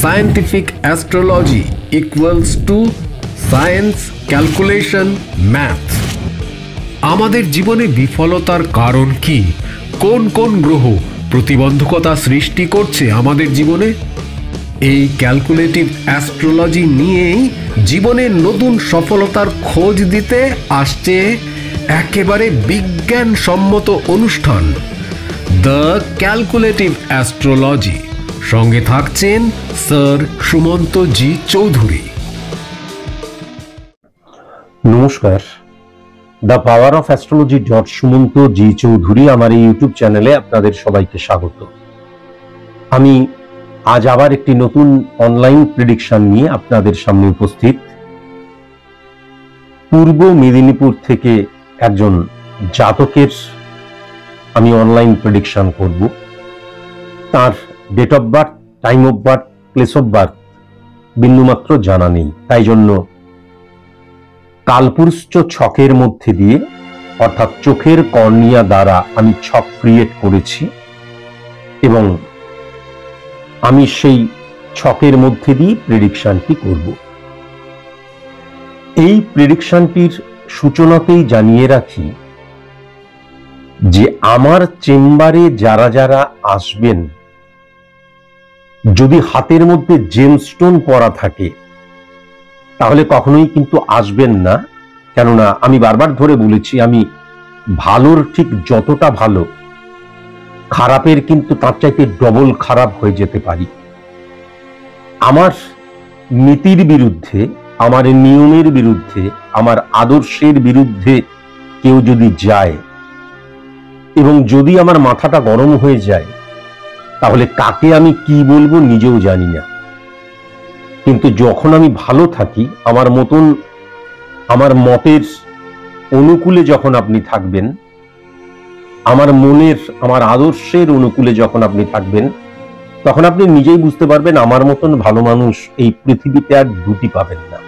Scientific astrology equals to science, calculation, math. আমাদের জীবনে বিফলতার কারণ কি? কোন কোন গ্রহ প্রতিবন্ধকতা সৃষ্টি করছে আমাদের জীবনে? এই ক্যালকুলেটিভ অ্যাস্ট্রোলজি নিয়েই জীবনের নতুন সফলতার খোঁজ দিতে আসছে একেবারে বিজ্ঞানসম্মত অনুষ্ঠান দ্য ক্যালকুলেটিভ অ্যাস্ট্রোলজি। সঙ্গে থাকছেন স্যার সুমন্ত জি চৌধুরী। নমস্কার, the power of astrology Sumanta ji Chowdhury আমার এই ইউটিউব চ্যানেলে আপনাদের সবাইকে স্বাগত। আমি আজ আবার একটি নতুন অনলাইন প্রেডিকশন নিয়ে আপনাদের সামনে উপস্থিত। পূর্ব মেদিনীপুর থেকে একজন জাতকের আমি অনলাইন প্রেডিকশন করব। তার date of birth, time of birth, place of birth বিন্দুমাত্র জানা নেই, তাই জন্য কালপুরুষ ছকের মধ্যে দিয়ে অর্থাৎ চোখের কর্নিয়া দ্বারা আমি ছক ক্রিয়েট করেছি এবং আমি সেই ছকের মধ্যে দিয়ে প্রেডিকশনটি করব। এই প্রেডিকশনটির সূচনাতেই জানিয়ে রাখি যে আমার চেম্বারে যারা যারা আসবেন, যদি হাতের মধ্যে জেমস্টোন পরা থাকে তাহলে কখনোই কিন্তু আসবেন না। কেননা আমি বারবার ধরে বলেছি, আমি ভালোর ঠিক যতটা ভালো, খারাপের কিন্তু তার চাইতে ডবল খারাপ হয়ে যেতে পারি। আমার নীতির বিরুদ্ধে, আমার নিয়মের বিরুদ্ধে, আমার আদর্শের বিরুদ্ধে কেউ যদি যায় এবং যদি আমার মাথাটা গরম হয়ে যায়, তাহলে কাকে আমি কি বলবো নিজেও জানি না। কিন্তু যখন আমি ভালো থাকি, আমার মতন, আমার মতের অনুকূলে যখন আপনি থাকবেন, আমার মনের, আমার আদর্শের অনুকূলে যখন আপনি থাকবেন, তখন আপনি নিজেই বুঝতে পারবেন আমার মতন ভালো মানুষ এই পৃথিবীতে আর দুটি পাবেন না।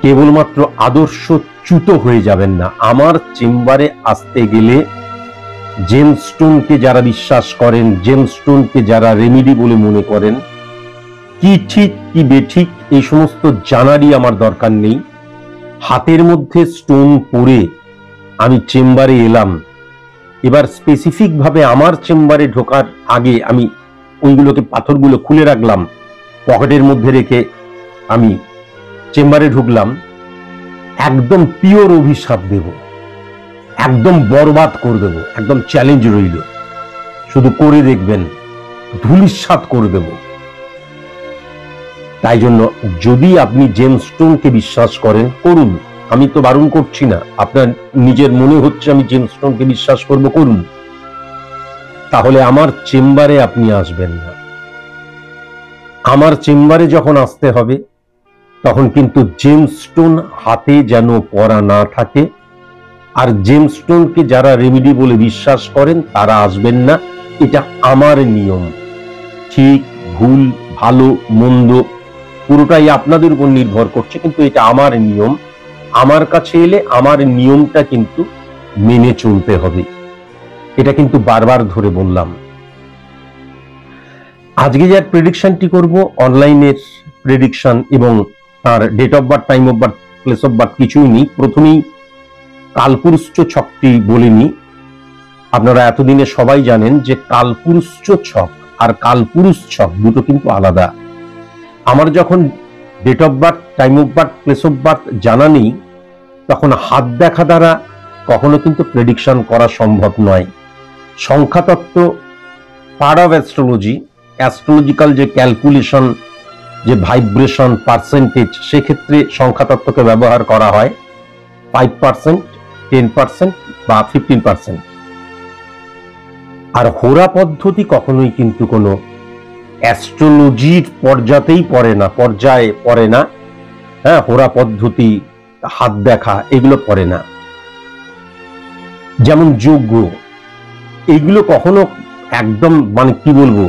কেবলমাত্র আদর্শচ্যুত হয়ে যাবেন না। আমার চেম্বারে আসতে গেলে জেমস্টোনকে যারা বিশ্বাস করেন, জেমস্টোনকে যারা রেমিডি বলে মনে করেন, কি ঠিক কি বেঠিক এই সমস্ত জানারই আমার দরকার নেই। হাতের মধ্যে স্টোন পরে আমি চেম্বারে এলাম, এবার স্পেসিফিক ভাবে আমার চেম্বারে ঢোকার আগে আমি ওইগুলোকে, পাথরগুলো খুলে রাখলাম, পকেটের মধ্যে রেখে আমি চেম্বারে ঢুকলাম। একদম পিওর অভিশাপ দেব, একদম বরবাদ করে দেব, একদম চ্যালেঞ্জ রইল, শুধু করে দেখবেন, ধূলিসাৎ করে দেব। তাই জন্য যদি আপনি জেমস্টোনকে বিশ্বাস করেন, করুন, আমি তো বারণ করছি না। আপনার নিজের মনে হচ্ছে আমি জেমস্টোনকে বিশ্বাস করব, করুন। তাহলে আমার চেম্বারে আপনি আসবেন না। আমার চেম্বারে যখন আসতে হবে তখন কিন্তু জেমস্টোন হাতে যেন পরা না থাকে। আর জেমস্টোনকে যারা রেমিডি বলে বিশ্বাস করেন তারা আসবেন না। এটা আমার নিয়ম। ঠিক ভুল, ভালো মন্দ পুরোটাই আপনাদের উপর নির্ভর করছে, কিন্তু এটা আমার নিয়ম। আমার কাছে এলে আমার নিয়মটা কিন্তু মেনে চলতে হবে। এটা কিন্তু বারবার ধরে বললাম। আজকে যার প্রেডিকশনটি করব, অনলাইনের প্রেডিকশন, এবং তার date of birth, time of birth, place of birth কিছুই নেই। প্রথমেই কালপুরুষ ছকটি বলিনি। আপনারা এতদিনে সবাই জানেন যে কালপুরুষ ছক আর কালপুরুষ ছক দুটো কিন্তু আলাদা। আমার যখন date of birth, time of birth, place of birth জানা নেই, তখন হাত দেখা দ্বারা কখনো কিন্তু প্রেডিকশন করা সম্ভব নয়। সংখ্যাতত্ত্ব, পার্ট অফ অ্যাস্ট্রোলজি, অ্যাস্ট্রোলজিক্যাল যে ক্যালকুলেশন, যে ভাইব্রেশন, পার্সেন্টেজ, সেক্ষেত্রে সংখ্যাতত্ত্বকে ব্যবহার করা হয় 5%, 10% বা 15%। আর হোরা পদ্ধতি কখনোই কিন্তু কোনো অ্যাস্ট্রোলজির পর্যায়ে পড়ে না। হ্যাঁ, হোরা পদ্ধতি, হাত দেখা, এগুলো পড়ে না। যেমন যোগ্য, এগুলো কখনো একদম মানে কি বলবো,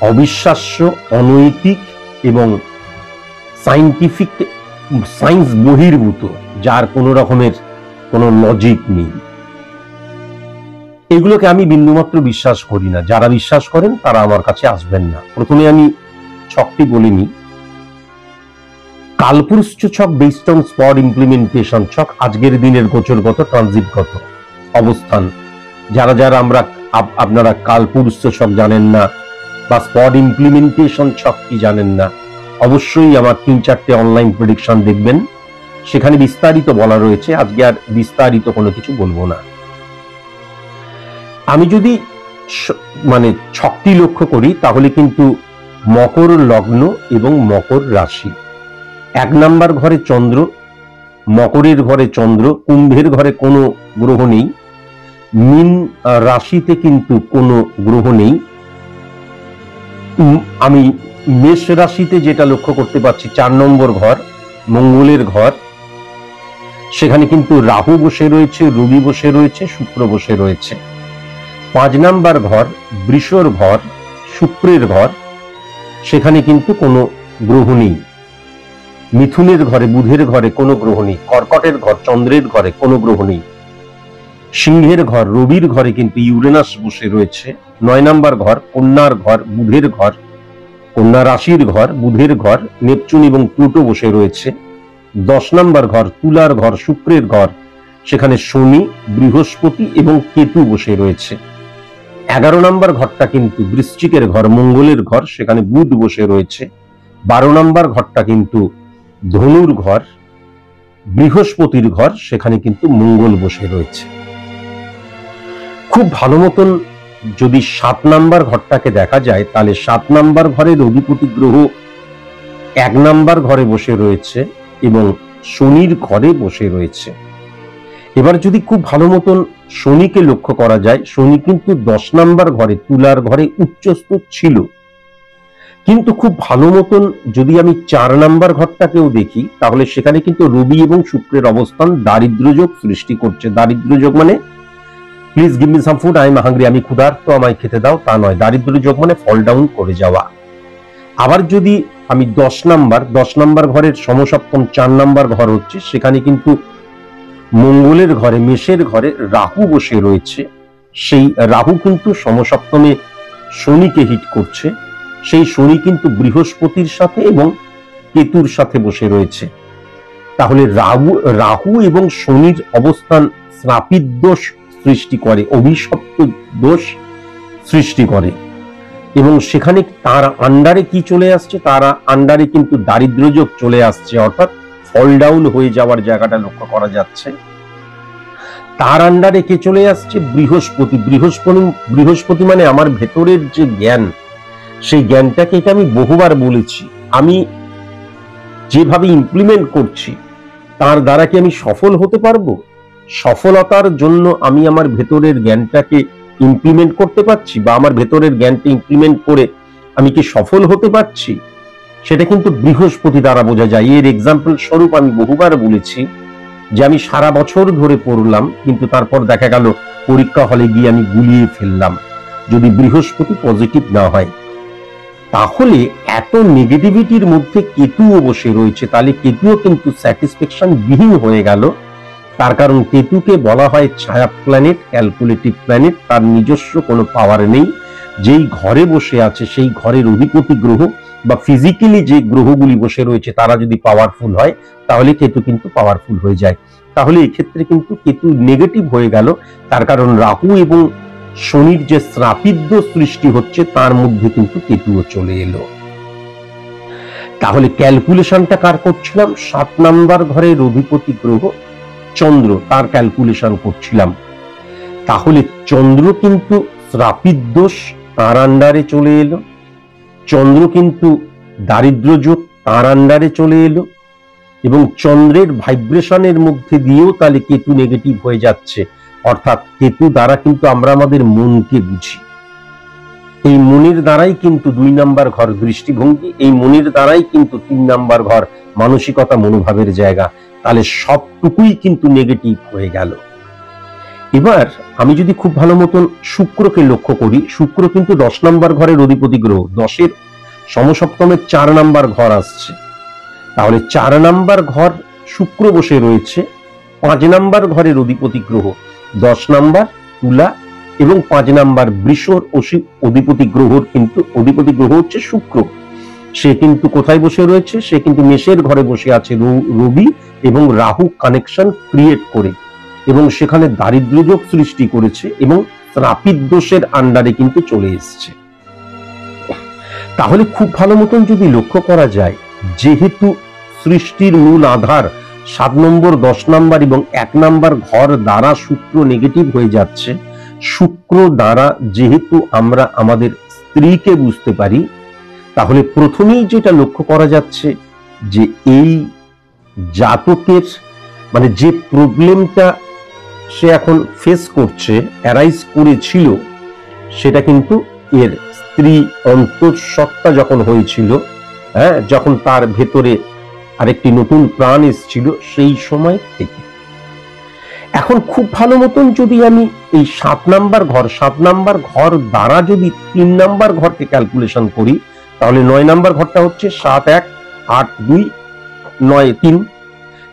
অবিশ্বাস্য, অনৈতিক এবং সায়েন্টিফিক, সায়েন্স বহির্ভূত, যার কোনো রকমের কোনো লজিক নেই। এগুলোকে আমি বিন্দুমাত্র বিশ্বাস করি না। যারা বিশ্বাস করেন তারা আমার কাছে আসবেন না। প্রথমে আমি ছকটি বলে নিই। কালপুরুষ ছক বেসড অন স্পট ইমপ্লিমেন্টেশন ছক, আজকের দিনের গোচরগত ট্রানজিটগত অবস্থান। যারা যারা আপনারা কালপুরুষ ছক জানেন না বা স্পট ইমপ্লিমেন্টেশন ছক কি জানেন না, অবশ্যই আমার 3-4টে অনলাইন প্রেডিকশন দেখবেন, সেখানে বিস্তারিত বলা রয়েছে। আজকে আর বিস্তারিত কোনো কিছু বলবো না। আমি যদি ছকটি লক্ষ্য করি তাহলে কিন্তু মকর লগ্ন এবং মকর রাশি, 1 নাম্বার ঘরে চন্দ্র, মকরের ঘরে চন্দ্র, কুম্ভের ঘরে কোনো গ্রহ নেই, মীন রাশিতে কিন্তু কোনো গ্রহ নেই। আমি মেষ রাশিতে যেটা লক্ষ্য করতে পারছি 4 নম্বর ঘর মঙ্গলের ঘর, সেখানে কিন্তু রাহু বসে রয়েছে, রবি বসে রয়েছে, শুক্র বসে রয়েছে। 5 নাম্বার ঘর বৃষর ঘর, শুক্রের ঘর, সেখানে কিন্তু কোনো গ্রহ নেই। মিথুনের ঘরে বুধের ঘরে কোনো গ্রহ নেই। কর্কটের ঘর চন্দ্রের ঘরে কোনো গ্রহ নেই। সিংহের ঘর রবির ঘরে কিন্তু ইউরেনাস বসে রয়েছে। 9 নাম্বার ঘর কন্যার ঘর বুধের ঘর, কন্যা রাশির ঘর বুধের ঘর, নেপচুন এবং প্লুটো বসে রয়েছে। 10 নাম্বার ঘর তুলার ঘর শুক্রের ঘর, সেখানে শনি, বৃহস্পতি এবং কেতু বসে রয়েছে। 11 নাম্বার ঘরটা কিন্তু বৃশ্চিকের ঘর মঙ্গলের ঘর, সেখানে বুধ বসে রয়েছে। 12 নাম্বার ঘরটা কিন্তু ধনুর ঘর বৃহস্পতির ঘর, সেখানে কিন্তু মঙ্গল বসে রয়েছে। খুব ভালো মতন যদি 7 নাম্বার ঘরটাকে দেখা যায় তাহলে 7 নাম্বার ঘরের অধিপতি গ্রহ 1 নাম্বার ঘরে বসে রয়েছে এবং শনির ঘরে বসে রয়েছে। এবার যদি খুব ভালো মতন শনিকে লক্ষ্য করা যায়, শনি কিন্তু 10 নাম্বার ঘরে তুলার ঘরে উচ্চস্থ ছিল, কিন্তু খুব ভালো মতন যদি আমি 4 নাম্বার ঘরটাকেও দেখি তাহলে সেখানে কিন্তু রবি এবং শুক্রের অবস্থান দারিদ্র্যযোগ সৃষ্টি করছে। দারিদ্র্যযোগ মানে please give me some food, I am hungry, আমি ক্ষুধার্ত আমায় খেতে দাও, তা নয়। দারিদ্র্যযোগ মানে ফল ডাউন করে যাওয়া। আবার যদি আমি 10 নাম্বার ঘরের সমসপ্তম 4 নাম্বার ঘর হচ্ছে, সেখানে কিন্তু মঙ্গলের ঘরে মেষের ঘরে রাহু বসে রয়েছে। সেই রাহু কিন্তু সমসপ্তমে শনিকে হিট করছে। সেই শনি কিন্তু বৃহস্পতির সাথে এবং কেতুর সাথে বসে রয়েছে। তাহলে রাহু এবং শনির অবস্থান শ্রাপিত দোষ সৃষ্টি করে, অভিশপ্ত দোষ সৃষ্টি করে, এবং সেখানে তার আন্ডারে কি চলে আসছে, তারা আন্ডারে কিন্তু দারিদ্র্যযোগ চলে আসছে, অর্থাৎ ফল ডাউন হয়ে যাওয়ার জায়গাটা লক্ষ্য করা যাচ্ছে। তার আন্ডারে কে চলে আসছে, বৃহস্পতি। বৃহস্পতি মানে আমার ভেতরের যে জ্ঞান, সেই জ্ঞানটাকে, এটা আমি বহুবার বলেছি, আমি যেভাবে ইমপ্লিমেন্ট করছি তার দ্বারা কি আমি সফল হতে পারবো? সফলতার জন্য আমি আমার ভেতরের জ্ঞানটাকে ইমপ্লিমেন্ট করতে পারছি, বা আমার ভেতরের জ্ঞানটা ইমপ্লিমেন্ট করে আমি কি সফল হতে পারছি, সেটা কিন্তু বৃহস্পতি দ্বারা বোঝা যায়। এর এক্সাম্পল স্বরূপ আমি বহুবার বলেছি যে আমি সারা বছর ধরে পড়লাম, কিন্তু তারপর দেখা গেল পরীক্ষা হলে গিয়ে আমি গুলিয়ে ফেললাম, যদি বৃহস্পতি পজিটিভ না হয়। তাহলে এত নেগেটিভিটির মধ্যে কেতুও বসে রয়েছে, তাহলে কেতুও কিন্তু স্যাটিসফ্যাকশন বিহীন হয়ে গেল। তার কারণ কেতুকে বলা হয় ছায়া প্ল্যানেট, ক্যালকুলেটিভ প্ল্যানেট, তার নিজস্ব কোনো পাওয়ার নেই। যেই ঘরে বসে আছে সেই ঘরের অধিপতি গ্রহ বা ফিজিক্যালি যে গ্রহগুলি বসে রয়েছে তারা যদি পাওয়ারফুল হয় তাহলে কেতু কিন্তু পাওয়ারফুল হয়ে যায়। তাহলে এক্ষেত্রে কিন্তু কেতু নেগেটিভ হয়ে গেল, তার কারণ রাহু এবং শনির যে শ্রাপিত সৃষ্টি হচ্ছে তার মধ্যে কিন্তু কেতুও চলে এলো। তাহলে ক্যালকুলেশনটা কার করছিলাম, 7 নাম্বার ঘরের অধিপতি গ্রহ চন্দ্র, তার ক্যালকুলেশন করছিলাম। তাহলে চন্দ্র কিন্তু শ্রাপিত দোষ তার আন্ডারে চলে এলো, চন্দ্র কিন্তু দারিদ্র্যযোগ তার আন্ডারে চলে এলো, এবং চন্দ্রের ভাইব্রেশনের মধ্যে দিয়েও তাহলে কেতু নেগেটিভ হয়ে যাচ্ছে। অর্থাৎ কেতু দ্বারা কিন্তু আমরা আমাদের মনকে বুঝি, এই মনের দ্বারাই কিন্তু 2 নাম্বার ঘর দৃষ্টিভঙ্গি, এই মনের দ্বারাই কিন্তু 3 নাম্বার ঘর মানসিকতা মনোভাবের জায়গা, তাহলে সবটুকুই কিন্তু নেগেটিভ হয়ে গেল। এবার আমি যদি খুব ভালো মতন শুক্রকে লক্ষ্য করি, শুক্র কিন্তু 10 নাম্বার ঘরের অধিপতি গ্রহ, 10-এর সমসপ্তমের 4 নাম্বার ঘর আসছে। তাহলে 4 নাম্বার ঘর শুক্র বসে রয়েছে, 5 নাম্বার ঘরের অধিপতি গ্রহ 10 নাম্বার তুলা এবং 5 নাম্বার বৃষর অধিপতি গ্রহর কিন্তু অধিপতি গ্রহ হচ্ছে শুক্র। সে কিন্তু কোথায় বসে রয়েছে, সে কিন্তু মেষের ঘরে বসে আছে রবি এবং রাহু কানেকশন ক্রিয়েট করে, এবং সেখানে দারিদ্র্য যোগ সৃষ্টি করেছে এবং শ্রাপিত দোষের আন্ডারে কিন্তু চলে এসছে। তাহলে খুব ভালো মতন যদি লক্ষ্য করা যায়, যেহেতু সৃষ্টির মূল আধার 7 নম্বর 10 নম্বর এবং 1 নম্বর ঘর দ্বারা শুক্র নেগেটিভ হয়ে যাচ্ছে, শুক্র দ্বারা যেহেতু আমরা আমাদের স্ত্রীকে বুঝতে পারি, তাহলে প্রথমেই যেটা লক্ষ্য করা যাচ্ছে যে এই জাতকের মানে যে প্রবলেমটা সে এখন ফেস করছে, অ্যারাইজ করেছিল, সেটা কিন্তু এর স্ত্রী অন্তঃসত্ত্বা যখন হয়েছিল, যখন তার ভেতরে আরেকটি নতুন প্রাণ এসেছিল, সেই সময় থেকে। এখন খুব ভালো মতন যদি আমি এই 7 নাম্বার ঘর দ্বারা যদি 3 নাম্বার ঘরকে ক্যালকুলেশন করি, তাহলে 9 নাম্বার ঘরটা হচ্ছে 7 1 8 2 9 3,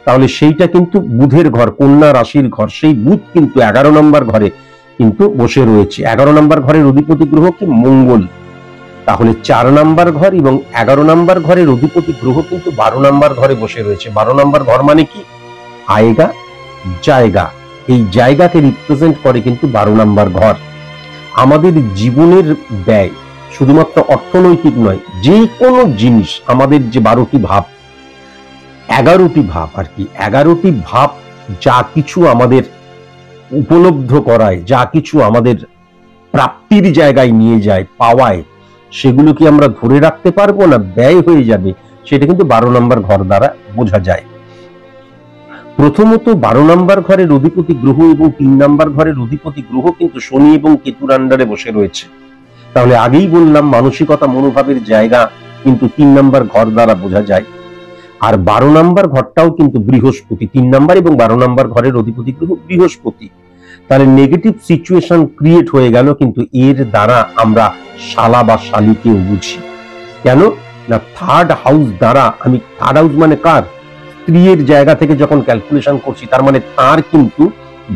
তাহলে সেইটা কিন্তু বুধের ঘর, কন্যা রাশির ঘর। সেই বুধ কিন্তু 11 নম্বর ঘরে কিন্তু বসে রয়েছে। 11 নম্বর ঘরের অধিপতি গ্রহ কি মঙ্গল। তাহলে 4 নাম্বার ঘর এবং 11 নাম্বার ঘরের অধিপতি গ্রহ কিন্তু 12 নাম্বার ঘরে বসে রয়েছে। 12 নাম্বার ঘর মানে কি? আয়েগা, জায়গা। এই জায়গাকে রিপ্রেজেন্ট করে কিন্তু 12 নাম্বার ঘর। আমাদের জীবনের ব্যয় শুধুমাত্র অর্থনৈতিক নয়, যে কোনো জিনিস, আমাদের যে 12টি ভাব, 11টি ভাব আর কি, 11টি ভাব যা কিছু আমাদের উপলব্ধ করায়, যা কিছু আমাদের প্রাপ্তির জায়গায় নিয়ে যায়, পাওয়ায়, সেগুলো কি আমরা ধরে রাখতে পারবো না, ব্যয় হয়ে যাবে, সেটা কিন্তু 12 নম্বর ঘর দ্বারা বোঝা যায়। প্রথমত 12 নম্বর ঘরের অধিপতি গ্রহ এবং 3 নম্বর ঘরের অধিপতি গ্রহ কিন্তু শনি এবং কেতুর আন্ডারে বসে রয়েছে। তাহলে আগেই বললাম মানসিকতা, মনোভাবের জায়গা কিন্তু 3 নম্বর ঘর দ্বারা বোঝা যায়। আর 12 নম্বর ঘরটাও কিন্তু বৃহস্পতি, 3 নম্বর এবং 12 নম্বর ঘরের অধিপতি গ্রহ বৃহস্পতি। তাহলে নেগেটিভ সিচুয়েশন ক্রিয়েট হয়ে গেল, কিন্তু এর দ্বারা আমরা শালা বা শালীকেও বুঝি। কেন না, থার্ড হাউস দ্বারা, আমি থার্ড হাউস মানে কার? স্ত্রীর জায়গা থেকে যখন ক্যালকুলেশন করছি, তার মানে তার কিন্তু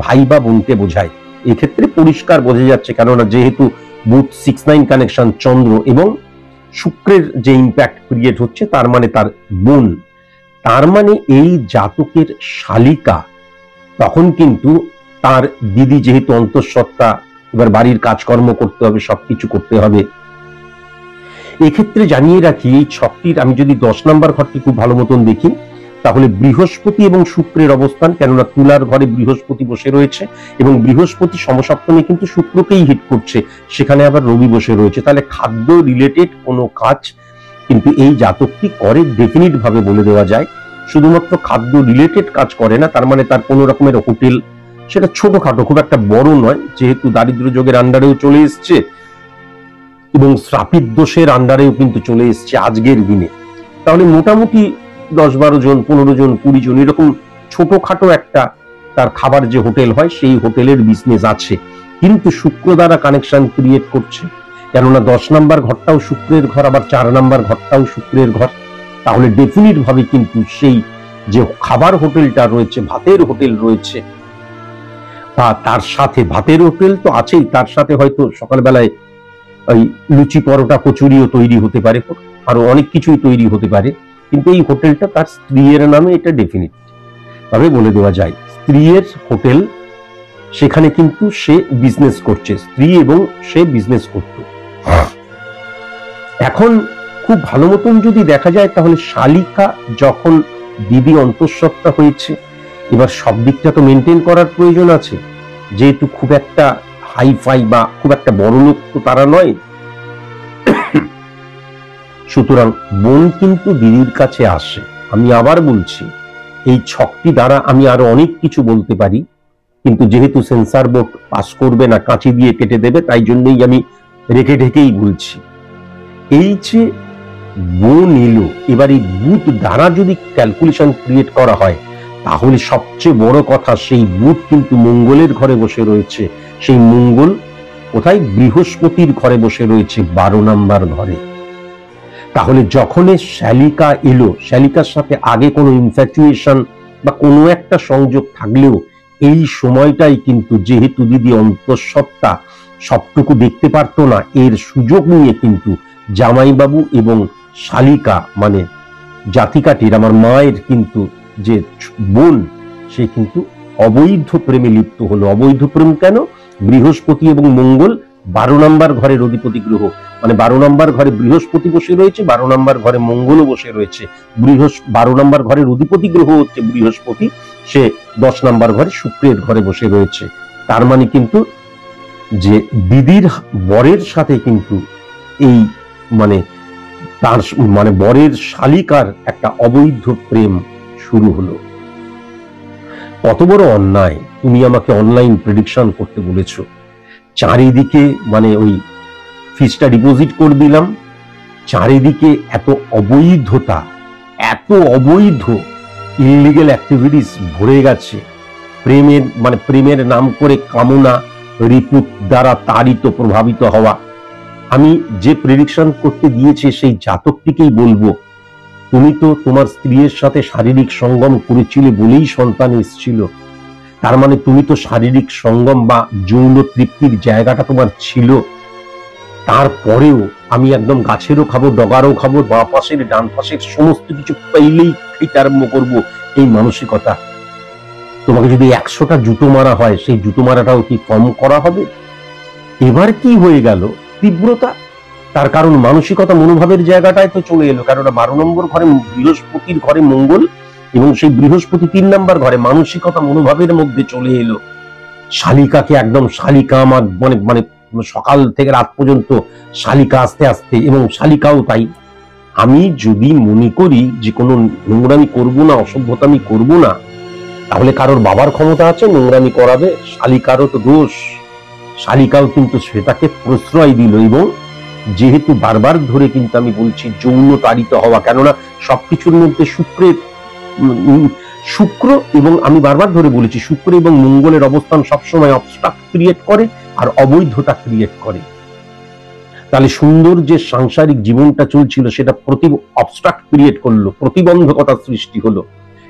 ভাই বা বোনকে বোঝায়। এক্ষেত্রে পরিষ্কার বোঝা যাচ্ছে, কেননা যেহেতু বুধ 6-9 কানেকশন চন্দ্র এবং শুক্রের যে ইম্প্যাক্ট ক্রিয়েট হচ্ছে, তার মানে তার বোন, তার মানে এই জাতকের শালিকা। তখন কিন্তু তার দিদি যেহেতু অন্তঃসত্ত্বা, এবার বাড়ির কাজকর্ম করতে হবে, সবকিছু করতে হবে। এক্ষেত্রে জানিয়ে রাখি, এই ছকটির আমি যদি 10 নম্বর ঘরটি খুব ভালো মতন দেখি, তাহলে বৃহস্পতি এবং শুক্রের অবস্থান, কেননা তুলার ঘরে বৃহস্পতি বসে রয়েছে এবং বৃহস্পতি সমসপ্তমে কিন্তু শুক্রকেই হিট করছে, সেখানে আবার রবি বসে রয়েছে। তাহলে খাদ্য রিলেটেড কোনো কাজ কিন্তু এই জাতকটি করে, ডেফিনিট ভাবে বলে দেওয়া যায়। শুধুমাত্র খাদ্য রিলেটেড কাজ করে না, তার মানে তার কোনো রকমের হোটেল, সেটা ছোটখাটো, খুব একটা বড় নয়, যেহেতু দারিদ্র্য যোগের আন্ডারেও চলে এসছে এবং শ্রাপিত দোষের আন্ডারেও কিন্তু চলে এসছে আজকের দিনে। তাহলে মোটামুটি 10-12 জন, 15 জন, 20 জন, এরকম ছোটখাটো একটা তার খাবার যে হোটেল হয়, সেই হোটেলের বিজনেস আছে, কিন্তু শুক্র দ্বারা কানেকশন ক্রিয়েট করছে। কেননা 10 নম্বর ঘরটাও শুক্রের ঘর, আবার 4 নম্বর ঘরটাও শুক্রের ঘর। তাহলে ডেফিনিট ভাবে কিন্তু সেই যে খাবার হোটেলটা রয়েছে, ভাতের হোটেল রয়েছে, বা তার সাথে ভাতের হোটেল তো আছেই, তার সাথে হয়তো সকালবেলায় ওই লুচি, পরোটা, কচুরিও তৈরি হতে পারে, আরো অনেক কিছুই তৈরি হতে পারে, কিন্তু এই হোটেলটা তার স্ত্রীর নামে, এটা ডেফিনিট ভাবে বলে দেওয়া যায়। স্ত্রীর হোটেল, সেখানে কিন্তু সে বিজনেস করছে, স্ত্রী এবং সে বিজনেস করত। এখন খুব ভালো মতন যদি দেখা যায়, তাহলে শালিকা যখন দিদি অন্তঃসত্ত্বা হয়েছে, এবার সব দিকটা তো মেনটেন করার প্রয়োজন আছে, যেহেতু খুব একটা হাইফাই বা খুব একটা বড় লোক তো তারা নয়। সুতরাং বোন কিন্তু দিদির কাছে আসে। আমি আবার বলছি, এই ছকটি দ্বারা আমি আরো অনেক কিছু বলতে পারি, কিন্তু যেহেতু সেন্সর বোর্ড পাস করবে না, কাঁচি দিয়ে কেটে দেবে, তাই জন্যই আমি রেখে ঢেকেই বলছি। এই যে বোন এলো, এবার এই বুধ দ্বারা যদি ক্যালকুলেশন ক্রিয়েট করা হয়, তাহলে সবচেয়ে বড় কথা, সেই বুধ কিন্তু মঙ্গলের ঘরে বসে রয়েছে। সেই মঙ্গল কোথায়? বৃহস্পতির ঘরে বসে রয়েছে, 12 নম্বর ঘরে। তাহলে যখন শালিকা এলো, শালিকার সাথে আগে কোনো ইনফ্যাচুয়েশন বা কোনো একটা সংযোগ থাকলেও, এই সময়টাই কিন্তু, যেহেতু দিদি অন্তঃসত্ত্বা, সবটুকু দেখতে পারতো না, এর সুযোগ নিয়ে কিন্তু জামাইবাবু এবং শালিকা মানে জাতিকাটির, আমার মায়ের কিন্তু যে বোন, সে কিন্তু অবৈধ প্রেমে লিপ্ত হলো। অবৈধ প্রেম কেন? বৃহস্পতি এবং মঙ্গল 12 নম্বর ঘরের অধিপতি গ্রহ, মানে 12 নম্বর ঘরে বৃহস্পতি বসে রয়েছে, 12 নম্বর ঘরে মঙ্গলও বসে রয়েছে। 12 নম্বর ঘরের অধিপতি গ্রহ হচ্ছে বৃহস্পতি, সে 10 নম্বর ঘরে শুক্রের ঘরে বসে রয়েছে। তার মানে কিন্তু যে দিদির বরের সাথে কিন্তু এই মানে তার মানে বরের শালিকার একটা অবৈধ প্রেম শুরু হলো। কত বড় অন্যায়! তুমি আমাকে অনলাইন প্রেডিকশন করতে বলেছো, চারিদিকে মানে ওই ফিসটা ডিপোজিট করে দিলাম, চারিদিকে এত অবৈধতা, এত অবৈধ ইলিগাল অ্যাক্টিভিটিস ভরে গেছে। প্রেমের নাম করে কামনা, ঋতু দ্বারা তাড়িত প্রভাবিত হওয়া। আমি যে প্রেডিকশন করতে দিয়েছি সেই জাতকটিকেই বলবো, তুমি তো তোমার স্ত্রীর সাথে শারীরিক সঙ্গম করেছিলে বলেই সন্তান এসেছিল। তার মানে তুমি তো শারীরিক সঙ্গম বা যৌন তৃপ্তির জায়গাটা তোমার ছিল। তারপরেও আমি একদম গাছেরও খাবো, ডগারও খাবো, বাঁ পাশের ডান পাশের সমস্ত কিছু পাইলেই খেতে আরম্ভ করবো, এই মানসিকতা। তোমাকে যদি 100টা জুতো মারা হয়, সেই জুতো মারাটাও কি কম করা হবে? এবার কি হয়ে গেল? তীব্রতা। তার কারণ মানসিকতা, মনোভাবের জায়গাটায় তো চলে এলো। কারণ 12 নম্বর ঘরে বৃহস্পতির ঘরে মঙ্গল, এবং সেই বৃহস্পতি 3 নম্বর ঘরে, মানসিকতা মনোভাবের মধ্যে চলে এলো। শালিকাকে একদম শালিকা আমার মানে সকাল থেকে রাত পর্যন্ত শালিকা আস্তে আস্তে, এবং শালিকাও তাই। আমি যদি মনে করি যে কোনো নোংরামি করবো না, অসভ্যতা আমি করবো না, তাহলে কারোর বাবার ক্ষমতা আছে নোংরামি করাবে? শালিকারও তো দোষ। শালিকাও কিন্তু সেটাকে প্রশ্রয় দিল, এবং যেহেতু বারবার ধরে কিন্তু আমি বলছি যৌন তাড়িত হওয়া, কেননা সবকিছুর মধ্যে শুক্র এবং আমি বারবার ধরে বলেছি শুক্র এবং মঙ্গলের অবস্থান সবসময় অবস্ট্রাক্ট ক্রিয়েট করে আর অবৈধতা ক্রিয়েট করে। তাহলে সুন্দর যে সাংসারিক জীবনটা চলছিল সেটা অবস্ট্রাক্ট ক্রিয়েট করলো, প্রতিবন্ধকতা সৃষ্টি হলো,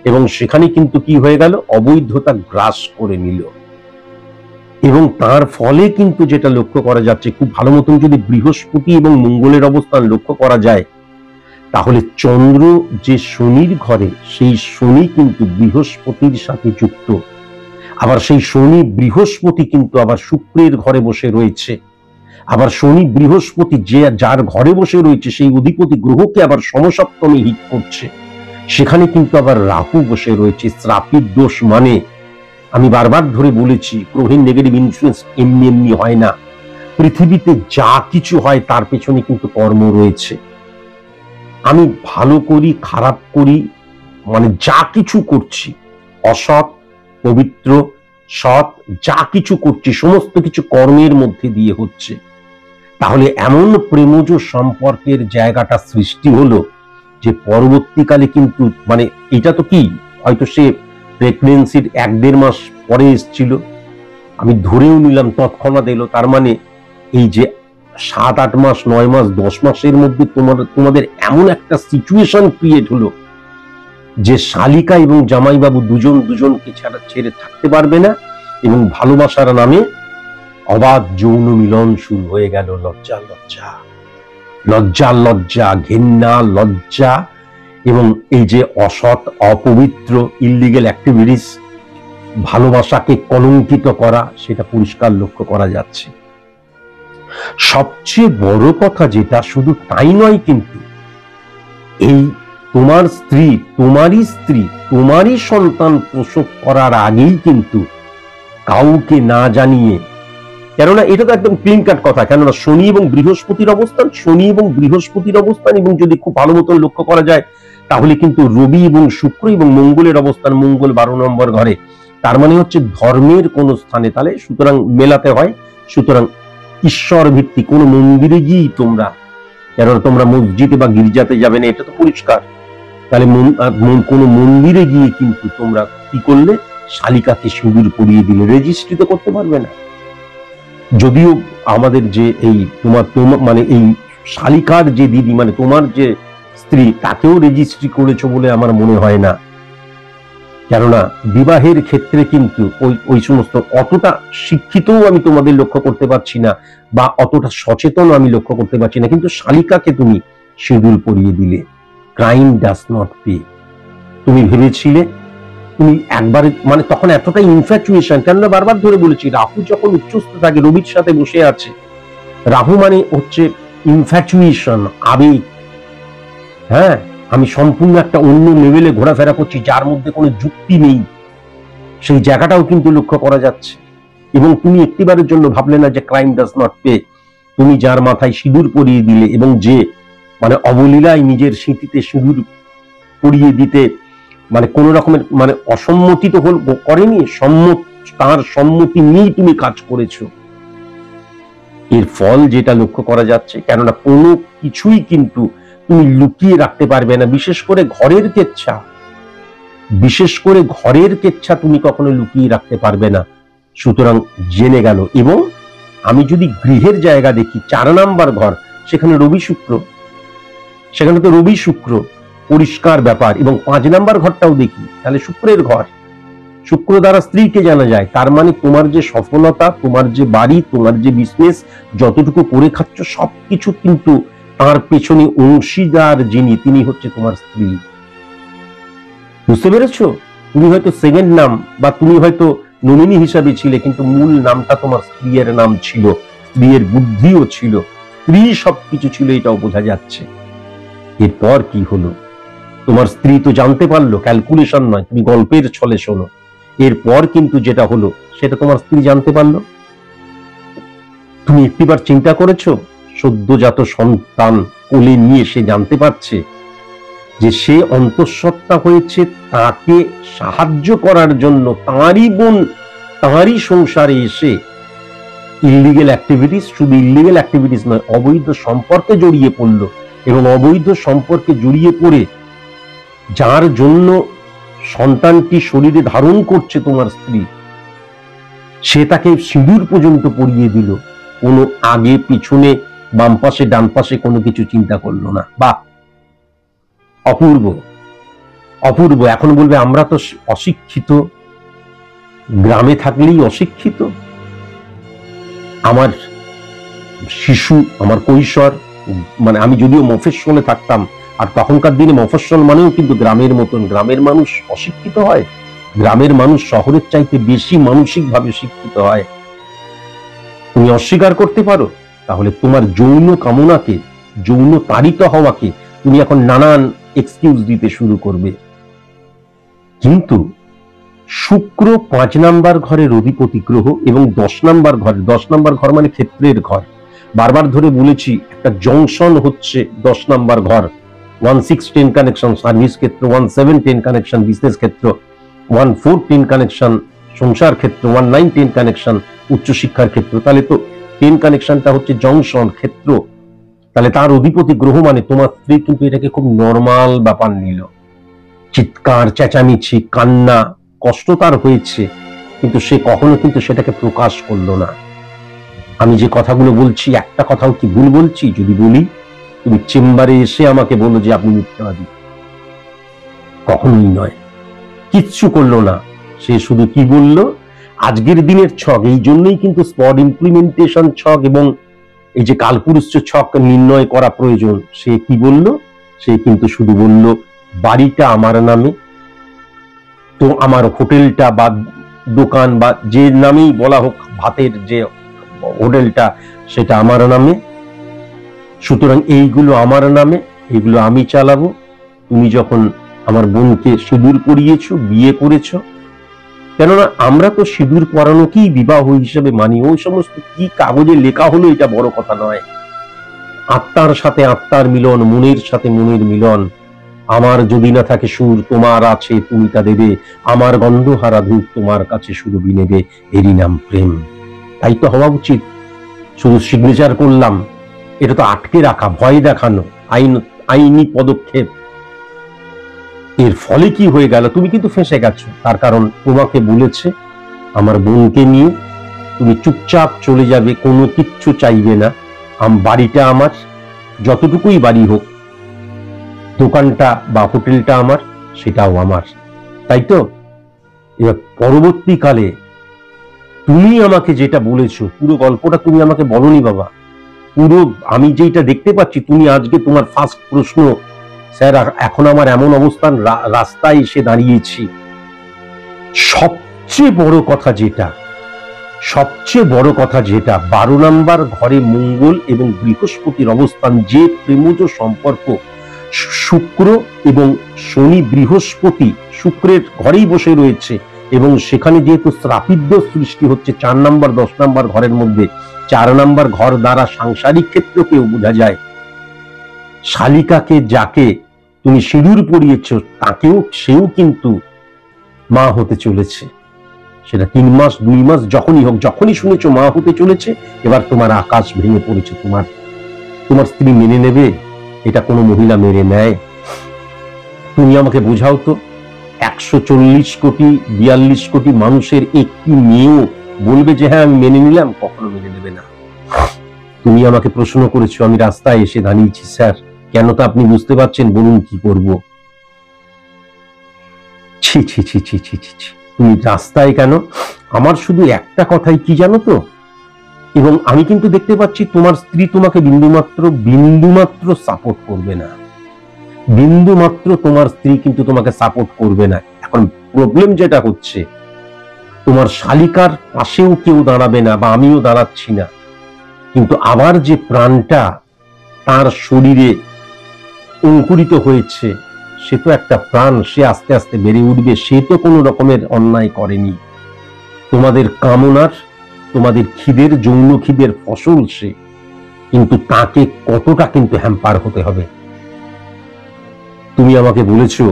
এবং সেখানে কিন্তু কি হয়ে গেল? অবৈধতা গ্রাস করে নিল। এবং তার ফলে কিন্তু যেটা লক্ষ্য করা যাচ্ছে, খুব ভালো মতন যদি বৃহস্পতি এবং মঙ্গলের অবস্থান লক্ষ্য করা যায়, তাহলে চন্দ্র যে শনির ঘরে, সেই শনি কিন্তু বৃহস্পতির সাথে যুক্ত। আবার সেই শনি বৃহস্পতি কিন্তু আবার শুক্রের ঘরে বসে রয়েছে। আবার শনি বৃহস্পতি যার ঘরে বসে রয়েছে, সেই অধিপতি গ্রহকে আবার সমসপ্তমে হিট করছে। সেখানে কিন্তু আবার রাহু বসে রয়েছে। শ্রাপিত দোষ মানে, আমি বারবার ধরে বলেছি, গ্রহের নেগেটিভ ইনফ্লুয়েন্স এমনি এমনি হয় না। পৃথিবীতে যা কিছু হয় তার পেছনে কিন্তু কর্ম রয়েছে। আমি ভালো করি, খারাপ করি, মানে যা কিছু করছি, অসৎ, পবিত্র, সৎ, যা কিছু করছি সমস্ত কিছু কর্মের মধ্যে দিয়ে হচ্ছে। তাহলে এমন প্রেমজ সম্পর্কের জায়গাটা সৃষ্টি হলো যে পরবর্তীকালে কিন্তু মানে এটা তো কি, হয়তো সে প্রেগনেন্সির 1-1.5 মাস পরে এসেছিল, আমি ধরেও নিলাম তৎক্ষণাৎ এলো। তার মানে এই যে 7-8 মাস, 9 মাস, 10 মাসের মধ্যে তোমাদের এমন একটা সিচুয়েশন ক্রিয়েট হলো যে শালিকা এবং জামাইবাবু দুজনকে ছেড়ে থাকতে পারবে না, এবং ভালোবাসার নামে অবাধ যৌন মিলন শুরু হয়ে গেল। লজ্জা লজ্জা লজ্জা লজ্জা, ঘেন্না, লজ্জা, এবং এই যে অসৎ, অপবিত্র, ইল্লিগেল অ্যাক্টিভিটিস, ভালোবাসাকে কলঙ্কিত করা, সেটা পরিষ্কার লক্ষ্য করা যাচ্ছে। সবচেয়ে বড় কথা যেটা, শুধু তাই নয়, কিন্তু এই তোমার স্ত্রী, তোমারই সন্তান প্রসব করার আগেই কিন্তু কাউকে না জানিয়ে, কেননা এটা তো একদম ক্লিন কাট কথা, কেননা শনি এবং বৃহস্পতির অবস্থান, এবং যদি খুব ভালো মতন লক্ষ্য করা যায় তাহলে কিন্তু রবি এবং শুক্র এবং মঙ্গলের অবস্থান, মঙ্গল 12 নম্বর ঘরে, তার মানে হচ্ছে ধর্মের কোন স্থানে। তাহলে সুতরাং মেলাতে হয়। সুতরাং ঈশ্বর ভিত্তিক কোন মন্দিরে গিয়ে তোমরা, কেননা তোমরা মসজিদে বা গির্জাতে যাবে না, এটা তো পরিষ্কার। তাহলে কোন মন্দিরে গিয়ে কিন্তু তোমরা কি করলে? শালিকাকে সিঁদুর পরিয়ে দিলে। রেজিস্ট্রি তো করতে পারবে না। যদিও আমাদের যে এই তোমার মানে এই শালিকার যে দিদি, মানে তোমার যে স্ত্রী, তাকেও রেজিস্ট্রি করেছো বলে আমার মনে হয় না। কেননা বিবাহের ক্ষেত্রে কিন্তু ওই সমস্ত অতটা শিক্ষিতও আমি তোমাদের লক্ষ্য করতে পারছি না, বা অতটা সচেতন আমি লক্ষ্য করতে পারছি না। কিন্তু শালিকাকে তুমি শিডিউল পরিয়ে দিলে। Crime does not pay. তুমি ভেবেছিলে তুমি একবারে, মানে তখন এতটাই ইনফ্যাচুয়েশন, কেননা বারবার ধরে বলেছি রাহু যখন উচ্চস্থ থাকে রবির সাথে বসে আছে, রাহু মানে হচ্ছে ইনফ্যাচুয়েশন, আবেগ। হ্যাঁ, আমি সম্পূর্ণ একটা অন্য লেভেলে ঘোরাফেরা করছি যার মধ্যে কোনো যুক্তি নেই, সেই জায়গাটাও কিন্তু লক্ষ্য করা যাচ্ছে। এবং তুমি একটিবারের জন্য ভাবলে না যে ক্রাইম ডাজ নট পে। তুমি যার মাথায় সিঁদুর পরিয়ে দিলে এবং যে মানে অবলীলায় নিজের স্মৃতিতে সিঁদুর পরিয়ে দিতে মানে কোন রকমের মানে অসম্মতি তো করেনি, তার সম্মতি নিয়েই তুমি কাজ করেছো। এর ফল যেটা লক্ষ্য করা যাচ্ছে, কেননা কোনো কিছুই কিন্তু তুমি লুকিয়ে রাখতে পারবে না, বিশেষ করে ঘরের কেচ্ছা তুমি কখনো লুকিয়ে রাখতে পারবে না। সুতরাং জেনে গেল। এবং আমি যদি গৃহের জায়গা দেখি 4 নাম্বার ঘর, সেখানে তো রবি শুক্র পরিষ্কার ব্যাপার। এবং 5 নাম্বার ঘরটাও দেখি, তাহলে শুক্রের ঘর, শুক্র দ্বারা স্ত্রীকে জানা যায়। তার মানে তোমার যে সফলতা, তোমার যে বাড়ি, তোমার যে বিজনেস, যতটুকু করে খাচ্ছ সবকিছু কিন্তু তার পেছনে অংশীদার যিনি, তিনি হচ্ছে তোমার স্ত্রী। বুঝতে পেরেছো? তুমি হয়তো সেকেন্ড নাম বা তুমি হয়তো নমিনি হিসাবে ছিলে, কিন্তু মূল নামটা তোমার স্ত্রীর নাম ছিল, স্ত্রীর বুদ্ধিও ছিল, স্ত্রী সবকিছু ছিল, এটাও বোঝা যাচ্ছে। এরপর কি হলো? তোমার স্ত্রী তো জানতে পারলো, ক্যালকুলেশন নয়, তুমি গল্পের ছলে শোনো। এরপর কিন্তু যেটা হলো সেটা তোমার স্ত্রী জানতে পারলো। তুমি একটিবার চিন্তা করেছো, সদ্যজাত সন্তান কোলে নিয়ে সে জানতে পারছে যে সে অন্তঃসত্ত্বা হয়েছে তাকে সাহায্য করার জন্য, তাঁরই বোন তাঁরই সংসারে এসে ইল্লিগেল অ্যাক্টিভিটিস, শুধু ইল্লিগেল অ্যাক্টিভিটিস নয়, অবৈধ সম্পর্কে জড়িয়ে পড়ল। এবং অবৈধ সম্পর্কে জড়িয়ে পড়ে যার জন্য সন্তানটি শরীরে ধারণ করছে তোমার স্ত্রী, সে তাকে সিঁদুর পর্যন্ত পরিয়ে দিল, কোনো আগে পিছনে বাম পাশে ডান পাশে কোনো কিছু চিন্তা করলো না। বাহ, অপূর্ব অপূর্ব। এখন বলবে আমরা তো অশিক্ষিত, গ্রামে থাকলেই অশিক্ষিত। আমার শিশু, আমার কৈশোর, মানে আমি যদিও মফস্বলে থাকতাম, আর তখনকার দিনে মফস্বল মানেও কিন্তু গ্রামের মতন, গ্রামের মানুষ অশিক্ষিত হয়, গ্রামের মানুষ শহরের চাইতে বেশি মানসিকভাবে শিক্ষিত হয়। তুমি অস্বীকার করতে পারো, তাহলে তোমার যৌন কামনাকে, যৌন তাড়িত হওয়াকে তুমি এখন নানান এক্সকিউজ দিতে শুরু করবে। কিন্তু শুক্র 5 নাম্বার ঘরের অধিপতি গ্রহ এবং 10 নাম্বার ঘর মানে ক্ষেত্রের ঘর। বারবার ধরে বলেছি, একটা জংশন হচ্ছে 10 নাম্বার ঘর। 1-6-10 কানেকশন সার্ভিস ক্ষেত্র, 1-7-10 কানেকশন বিজনেস ক্ষেত্র, 1-4-10 কানেকশন সংসার ক্ষেত্র, 1-9-10 কানেকশন উচ্চশিক্ষার ক্ষেত্র। তাহলে তো 10 কানেকশনটা হচ্ছে জংশন ক্ষেত্র। তাহলে তার অধিপতি গ্রহ মানে তোমার স্ত্রী কিন্তু এটাকে খুব নর্মাল ব্যাপার নিল। চিৎকার, চেঁচামেচি, কান্না, কষ্ট তার হয়েছে, কিন্তু সে কখনো কিন্তু সেটাকে প্রকাশ করলো না। আমি যে কথাগুলো বলছি, একটা কথাও কি ভুল বলছি? যদি বলি, তুমি চেম্বারে এসে আমাকে বলো যে আপনি মিথ্যাবাদী। কখনোই নয়, কিচ্ছু করলো না। সে শুধু কি বলল, আজকের দিনের ছক, এই জন্যই কিন্তু স্পট ইমপ্লিমেন্টেশন ছক এবং এই যে কালপুরুষ ছক নির্ণয় করা প্রয়োজন। সে কি বলল? সে কিন্তু শুধু বলল বাড়িটা আমার নামে, তো আমার হোটেলটা বা দোকান বা যে নামেই বলা হোক, ভাতের যে হোটেলটা, সেটা আমার নামে। সুতরাং এইগুলো আমার নামে, এগুলো আমি চালাবো। তুমি যখন আমার বোনকে সিঁদুর পরিয়েছো, বিয়ে করেছো, কেননা আমরা তো সিঁদুর পরানোকেই বিবাহ হিসেবে মানি। ওই সমস্ত কি কাগজে লেখা হলো এটা বড় কথা নয়। আত্মার সাথে আত্মার মিলন, মনের সাথে মনের মিলন। আমার যদি না থাকে সুর, তোমার আছে তুমি তা দেবে, আমার গন্ধহারা ধূপ তোমার কাছে সুরভি নেবে, এরই নাম প্রেম। তাই তো হওয়া উচিত। শুধু সিগনেচার করলাম, এটা তো আটকে রাখা, ভয় দেখানো, আইনি পদক্ষেপ। এর ফলে কি হয়ে গেল? তুমি কিন্তু ফেঁসে গেছো। তার কারণ তোমাকে বলেছে আমার বোনকে নিয়ে তুমি চুপচাপ চলে যাবে, কোনো কিচ্ছু চাইবে না। বাড়িটা আমার, যতটুকুই বাড়ি হোক, দোকানটা বা হোটেলটা আমার, সেটাও আমার। তাই তো? এবার পরবর্তীকালে তুমি আমাকে যেটা বলেছো, পুরো গল্পটা তুমি আমাকে বলনি বাবা, পুরো আমি যেটা দেখতে পাচ্ছি, তুমি আজকে তোমার ফার্স্ট প্রশ্ন, স্যার এখন আমার এমন অবস্থান, রাস্তায় এসে দাঁড়িয়েছি। সবচেয়ে বড় কথা যেটা 12 নম্বর ঘরে মঙ্গল এবং বৃহস্পতির অবস্থান, যে প্রেমজ সম্পর্ক শুক্র এবং শনি বৃহস্পতি শুক্রের ঘরেই বসে রয়েছে, এবং সেখানে যেহেতু শ্রাপিদ্য সৃষ্টি হচ্ছে 4 নম্বর 10 নম্বর ঘরের মধ্যে, 4 নম্বর ঘর দ্বারা সাংসারিক ক্ষেত্রকেও বোঝা যায়। শালিকাকে যাকে তুমি সিঁদুর পরিয়েছ সেও কিন্তু মা হতে চলেছে। সেটা 3 মাস 2 মাস যখনই হোক, যখনই শুনেছো মা হতে চলেছে, এবার তোমার আকাশ ভেঙে পড়েছে। তোমার স্ত্রী মেনে নেবে? এটা কোনো মহিলা মেনে নেয়? তুমি আমাকে বোঝাও তো, 140 কোটি 42 কোটি মানুষের একটি মেয়েও বলবে যে হ্যাঁ আমি মেনে নিলাম? কখনো মেনে নেবে না। তুমি আমাকে প্রশ্ন করেছো, আমি রাস্তায় এসে দাঁড়িয়েছি স্যার, কেন তা আপনি বুঝতে পারছেন? বলুন কি করব? ছি ছি ছি ছি ছি ছি, তুমি রাস্তায় কেন? আমার শুধু একটা কথাই কি জানো তো, এবং আমি কিন্তু দেখতে পাচ্ছি তোমার স্ত্রী তোমাকে বিন্দুমাত্র সাপোর্ট করবে না, বিন্দুমাত্র তোমার স্ত্রী কিন্তু তোমাকে সাপোর্ট করবে না। এখন প্রবলেম যেটা হচ্ছে, তোমার শালিকার পাশেও কেউ দাঁড়াবে না, বা আমিও দাঁড়াচ্ছি না, কিন্তু আবার যে প্রাণটা তার শরীরে অঙ্কুরিত হয়েছে, সে তো একটা প্রাণ, সে আস্তে আস্তে বেড়ে উঠবে, সে তো কোনো রকমের অন্যায় করেনি। তোমাদের কামনার, তোমাদের খিদের, যৌন খিদের ফসল সে, কিন্তু তাকে কতটা কিন্তু হ্যাম্পার হতে হবে। তুমি আমাকে বলেছো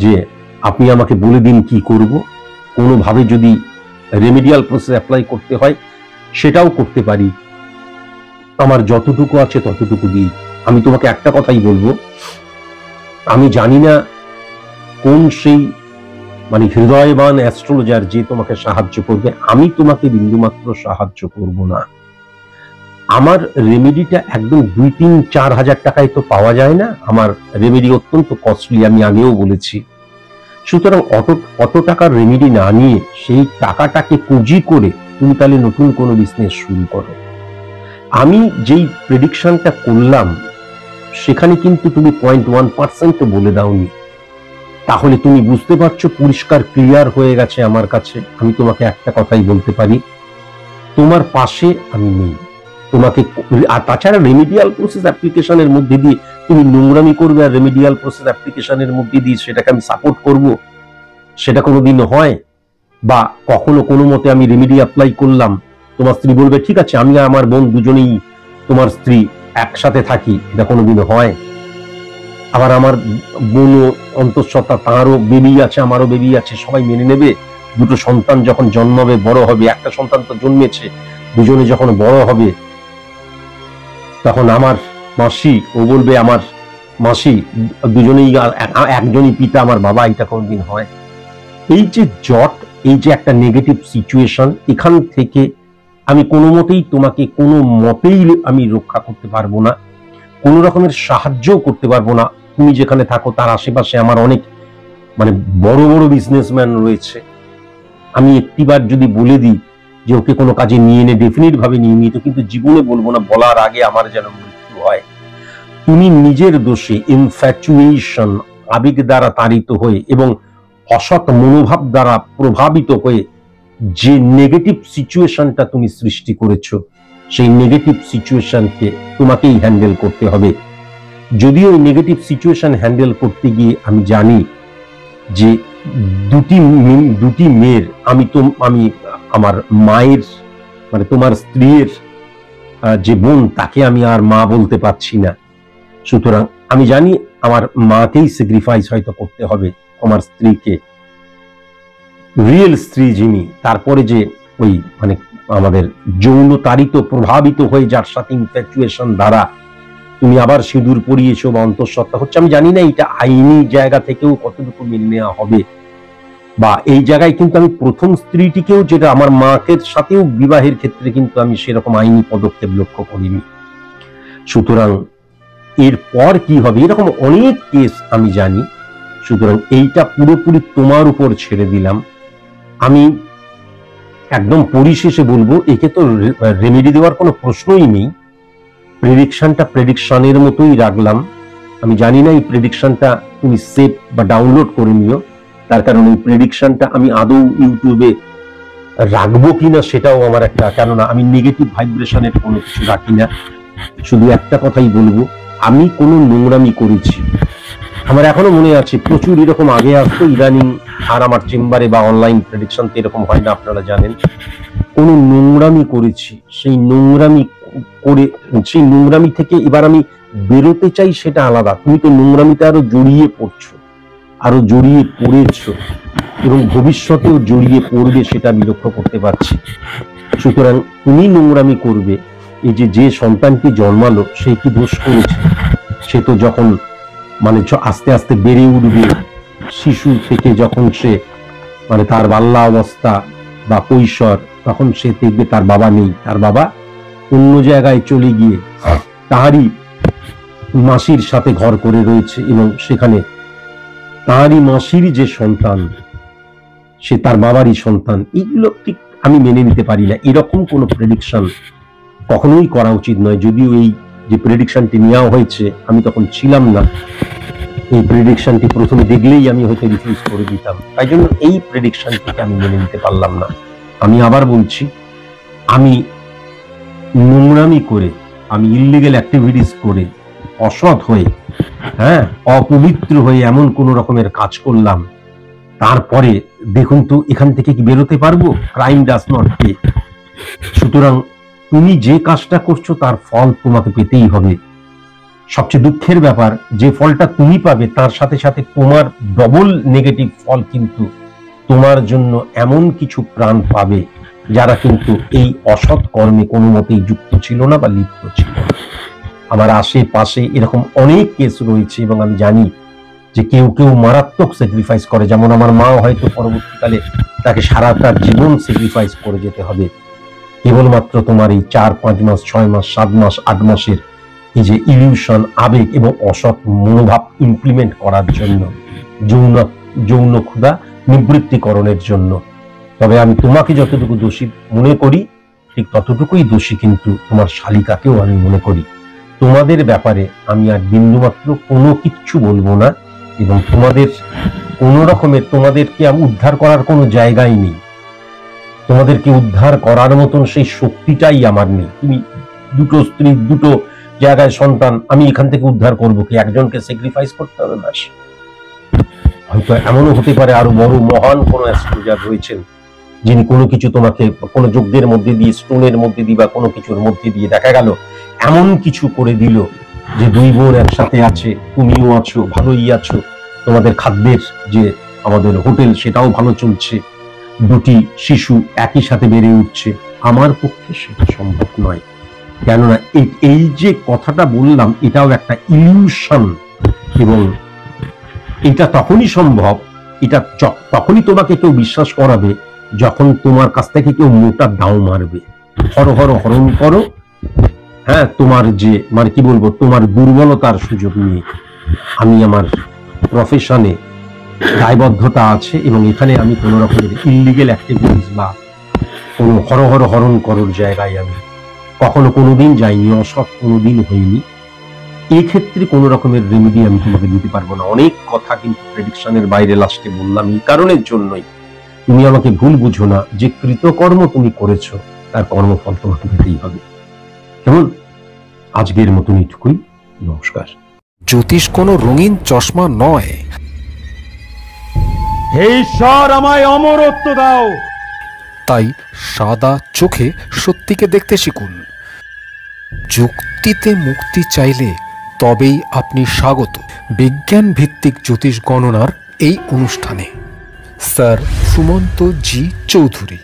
যে আপনি আমাকে বলে দিন কি করব, কোনোভাবে যদি রেমেডিয়াল প্রসেস অ্যাপ্লাই করতে হয় সেটাও করতে পারি, আমার যতটুকু আছে ততটুকু দিই। আমি তোমাকে একটা কথাই বলবো, আমি জানি না কোন সেই হৃদয়বান অ্যাস্ট্রোলজার যে তোমাকে সাহায্য করবে, আমি তোমাকে বিন্দুমাত্র সাহায্য করব না। আমার রেমেডিটা একদম 2-3-4 হাজার টাকায় তো পাওয়া যায় না, আমার রেমেডি অত্যন্ত কস্টলি, আমি আগেও বলেছি। সুতরাং অত টাকার রেমেডি না নিয়ে সেই টাকাটাকে পুঁজি করে তুমি তাহলে নতুন কোনো বিজনেস শুরু করো। আমি যেই প্রেডিকশনটা করলাম সেখানে কিন্তু তুমি 0.1% বলে দাওনি, তাহলে তুমি বুঝতে পারছো পরিষ্কার ক্লিয়ার হয়ে গেছে আমার কাছে। আমি তোমাকে একটা কথাই বলতে পারি, তোমার পাশে আমি নেই তোমাকে। আর তাছাড়া রেমেডিয়াল প্রসেস অ্যাপ্লিকেশনের মধ্যে দিয়ে তুমি নোংরামি করবে, আর রেমেডিয়াল প্রসেস অ্যাপ্লিকেশনের মধ্যে দিয়ে সেটাকে আমি সাপোর্ট করব? সেটা কোনোদিন হয়? বা কখনো কোনো মতে আমি রেমেডি অ্যাপ্লাই করলাম, তোমার স্ত্রী বলবে ঠিক আছে আমি আর আমার বোন দুজনেই তোমার স্ত্রী একসাথে থাকি, এটা কোনোদিন হয়? আবার আমার বোনও অন্তঃসত্ত্বা, তাঁরও বেবি আছে, আমারও বেবি আছে, সবাই মেনে নেবে? দুটো সন্তান যখন জন্মাবে, বড় হবে, একটা সন্তান তো জন্মেছে, দুজনে যখন বড় হবে তখন আমার মাসি ও বলবে আমার মাসি, দুজনেই একজনই পিতা আমার বাবা, এটা কোনদিন হয়? এই যে জট, এই যে একটা নেগেটিভ সিচুয়েশন, এখান থেকে আমি কোনো মতেই তোমাকে কোনো মতেই আমি রক্ষা করতে পারবো না, কোন রকমের সাহায্যও করতে পারবো না। তুমি যেখানে থাকো তার আশেপাশে আমার অনেক বড় বড় বিজনেসম্যান রয়েছে, আমি একটিবার যদি বলে দিই যে ওকে কোনো কাজে নিয়ে নে, ডেফিনিট ভাবে নিয়ে নিত, কিন্তু জীবনে বলবো না, বলার আগে আমার যেন মৃত্যু হয়। তুমি নিজের দোষে, ইনফ্যাচুয়েশন, আবেগ দ্বারা তাড়িত হয়ে এবং অসৎ মনোভাব দ্বারা প্রভাবিত হয়ে যে নেগেটিভ সিচুয়েশনটা তুমি সৃষ্টি করেছো, সেই নেগেটিভ সিচুয়েশনকে তোমাকেই হ্যান্ডেল করতে হবে। যদিও এই নেগেটিভ সিচুয়েশন হ্যান্ডেল করতে গিয়ে আমি জানি যে দুটি মেয়ের, আমি আমার মায়ের তোমার স্ত্রীর যে বোন, তাকে আমি আর মা বলতে পারছি না। সুতরাং আমি জানি আমার মাকেই স্যাক্রিফাইস হয়তো করতে হবে, আমার স্ত্রীকে, রিয়েল স্ত্রী যিনি, তারপরে যে ওই আমাদের যৌন তাড়িত প্রভাবিত হয়ে যার সাথে ইনফ্যাচুয়েশন দ্বারা তুমি আবার সিঁদুর পরিয়েছো বা অন্তঃসত্ত্বা হচ্ছে, আমি জানি না এটা আইনি জায়গা থেকেও কতটুকু মেনে নেওয়া হবে, বা এই জায়গায় কিন্তু আমি প্রথম স্ত্রীটিকেও, যেটা আমার মাকে সাথেও বিবাহের ক্ষেত্রে কিন্তু আমি সেরকম আইনি পদক্ষেপ লক্ষ্য করিনি। সুতরাং এরপর কি হবে এরকম অনেক কেস আমি জানি। সুতরাং এইটা পুরোপুরি তোমার উপর ছেড়ে দিলাম। আমি একদম পরিশেষে বলবো, একে তো রেমেডি দেওয়ার কোনো প্রশ্নই নেই, প্রেডিকশনটা প্রেডিকশনের মতোই রাখলাম। আমি জানি না এই প্রেডিকশনটা তুমি সেভ বা ডাউনলোড করে নিও, তার কারণ এই প্রেডিকশনটা আমি আদৌ ইউটিউবে রাখবো কিনা সেটাও আমার একটা, কেননা আমি নেগেটিভ ভাইব্রেশনের কোনো কিছু রাখি না। শুধু একটা কথাই বলবো, আমি কোনো নোংরামি করেছি, আমার এখনো মনে আছে প্রচুর এরকম আগে আসতো, ইদানিং আর আমার চেম্বারে বা অনলাইন প্রেডিকশন তো এরকম হয় না, আপনারা জানেন। কোনো নোংরামি করেছি, সেই নোংরামি থেকে এবার আমি বেরোতে চাই, সেটা আলাদা। তুমি তো নোংরামিতে আরো জড়িয়ে পড়ছো, আরো জড়িয়ে পড়েছো, এবং ভবিষ্যতেও জড়িয়ে পড়বে, সেটা আমি লক্ষ্য করতে পারছি। সুতরাং তুমি নোংরামি করবে, এই যে সন্তানটি জন্মালো সে কি দোষ করেছে? সে তো যখন আস্তে আস্তে বেড়ে উঠবে, শিশু থেকে যখন সে তার বাল্যা অবস্থা বা কৈশোর, তখন সে দেখবে তার বাবা নেই, তার বাবা অন্য জায়গায় চলে গিয়ে তাহারই মাসির সাথে ঘর করে রয়েছে, এবং সেখানে তাহারই মাসির যে সন্তান সে তার বাবারই সন্তান। এগুলো ঠিক আমি মেনে নিতে পারি না। এরকম কোনো প্রেডিকশন কখনোই করা উচিত নয়। যদিও এই যে প্রেডিকশনটি নেওয়া হয়েছে, আমি তখন ছিলাম না, এই প্রেডিকশনটি প্রথমে দেখলেই আমি হয়তো রিফিউজ করে দিতাম, তাই জন্য এই প্রেডিকশনটিকে আমি মেনে নিতে পারলাম না। আমি আবার বলছি, আমি নোংরামি করে, আমি ইল্লিগেল অ্যাক্টিভিটিস করে, অসৎ হয়ে, অপবিত্র হয়ে এমন কোন রকমের কাজ করলাম, তারপরে দেখুন তো এখান থেকে কি বেরোতে পারবো? Crime does not pay. সুতরাং তুমি যে কাজটা করছো তার ফল তোমাকে পেতেই হবে। সবচেয়ে দুঃখের ব্যাপার, যে ফলটা তুমি পাবে তার সাথে সাথে তোমার ডবল নেগেটিভ ফল কিন্তু তোমার জন্য এমন কিছু প্রাণ পাবে যারা কিন্তু এই অসৎ কর্মে কোনো মতেই যুক্ত ছিল না বা লিপ্ত ছিল না। আমার আশেপাশে এরকম অনেক কেস রয়েছে, এবং আমি জানি যে কেউ কেউ মারাত্মক স্যাক্রিফাইস করে, যেমন আমার মা হয়তো পরবর্তীকালে তাকে সারাটা জীবন স্যাক্রিফাইস করে যেতে হবে কেবলমাত্র তোমার এই 4-5 মাস, 6 মাস, 7 মাস, 8 মাসের এই যে ইলিউশন, আবেগ এবং অসৎ মনোভাব ইমপ্লিমেন্ট করার জন্য, যৌন ক্ষুধা নিবৃত্তিকরণের জন্য। তবে আমি তোমাকে যতটুকু দোষী মনে করি, ঠিক ততটুকুই দোষী কিন্তু তোমার শালিকাকেও আমি মনে করি। তোমাদের ব্যাপারে আমি আর বিন্দুমাত্র কোনো কিচ্ছু বলবো না, এবং তোমাদের কোন রকমের, তোমাদেরকে আমি উদ্ধার করার কোনো জায়গাই নেই। তোমাদেরকে উদ্ধার করার মতন সেই শক্তিটাই আমার নেই। তুমি দুটো স্ত্রী, দুটো জায়গায় সন্তান, আমি এখান থেকে উদ্ধার করবো কি? একজনকে স্যাক্রিফাইস করতে হবে ব্যাস। হয়তো এমনও হতে পারে আরো বড় মহান কোন অ্যাস্ট্রোলজার রয়েছেন, যিনি কোনো কিছু তোমাকে কোনো যজ্ঞের মধ্যে দিয়ে, স্টোনের মধ্যে দিয়ে বা কোনো কিছুর মধ্যে দিয়ে দেখা গেল এমন কিছু করে দিল যে দুই বোন একসাথে আছে, তুমিও আছো, ভালোই আছো, তোমাদের খাদ্যের যে আমাদের হোটেল সেটাও ভালো চলছে, দুটি শিশু একই সাথে বেড়ে উঠছে। আমার পক্ষে সেটা সম্ভব নয়, কেননা এই যে কথাটা বললাম এটাও একটা ইলিউশন, এবং এটা তখনই সম্ভব, এটা তখনই তোমাকে কেউ বিশ্বাস করাবে যখন তোমার কাছ থেকে কেউ মোটা দাও মারবে, হরণ করো, তোমার যে কি বলবো, তোমার দুর্বলতার সুযোগ নিয়ে। আমি আমার প্রফেশনে দায়বদ্ধতা আছে, এবং এখানে আমি কোন রকমের ইল্লিগেল অ্যাক্টিভিটিস বা কোনো হরণ করার জায়গায় আমি কখনো কোনোদিন যাইনি, অসৎ কোনোদিন হইনি। এক্ষেত্রে কোন রকমের রেমেডি আমি তোমাকে দিতে পারবো না। অনেক কথা কিন্তু প্রেডিকশনের বাইরে লাস্টে বললাম এই কারণের জন্যই, তুমি আমাকে ভুল বুঝো না, যে কৃতকর্ম তুমি করেছো তার কর্মফল তোমাকে দিতেই হবে। কেমন? আজকের মতন এইটুকুই, নমস্কার। জ্যোতিষ কোনো রঙিন চশমা নয়। হে ঈশ্বর, আমায় অমরত্ব দাও। তাই সাদা চোখে সত্যিকে দেখতে শিখুন। যুক্তিতে মুক্তি চাইলে তবেই আপনি স্বাগত বিজ্ঞান ভিত্তিক জ্যোতিষ গণনার এই অনুষ্ঠানে। স্যার সুমন্ত জি চৌধুরী।